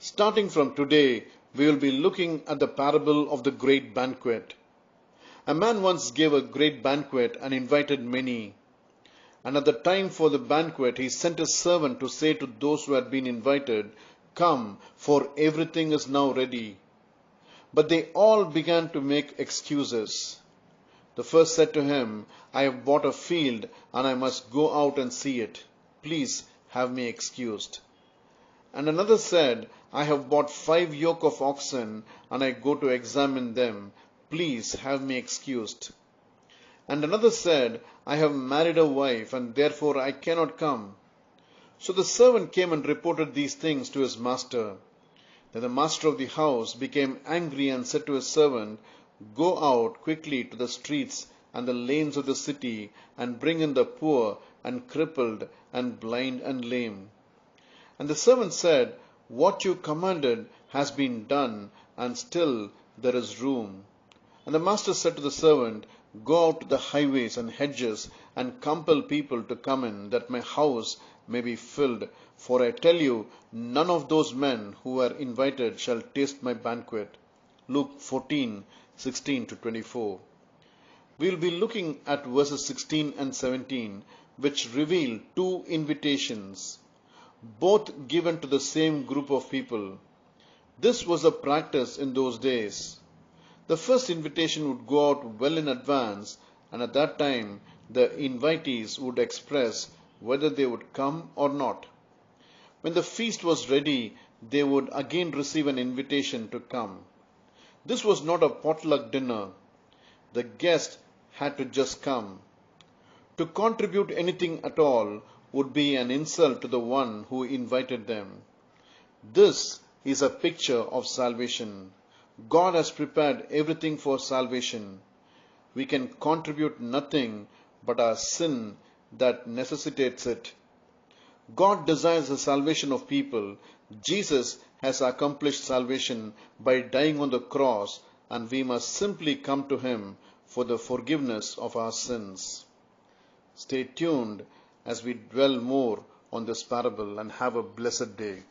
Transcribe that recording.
Starting from today, we will be looking at the parable of the great banquet. A man once gave a great banquet and invited many. And at the time for the banquet, he sent a servant to say to those who had been invited, "Come, for everything is now ready." But they all began to make excuses. The first said to him, "I have bought a field and I must go out and see it. Please have me excused." And another said, "I have bought 5 yoke of oxen and I go to examine them. Please have me excused." And another said, "I have married a wife and therefore I cannot come." So the servant came and reported these things to his master. Then the master of the house became angry and said to his servant, "Go out quickly to the streets and the lanes of the city and bring in the poor and crippled and blind and lame." And the servant said, "What you commanded has been done, and still there is room." And the master said to the servant, "Go out to the highways and hedges and compel people to come in, that my house may be filled. For I tell you, none of those men who were invited shall taste my banquet." Luke 14:16-24. We will be looking at verses 16 and 17, which reveal 2 invitations, both given to the same group of people. This was a practice in those days. The first invitation would go out well in advance, and at that time the invitees would express whether they would come or not. When the feast was ready, they would again receive an invitation to come. This was not a potluck dinner. The guest had to just come. To contribute anything at all would be an insult to the one who invited them. This is a picture of salvation. God has prepared everything for salvation. We can contribute nothing but our sin that necessitates it. God desires the salvation of people. Jesus has accomplished salvation by dying on the cross, and we must simply come to Him for the forgiveness of our sins. Stay tuned as we dwell more on this parable, and have a blessed day.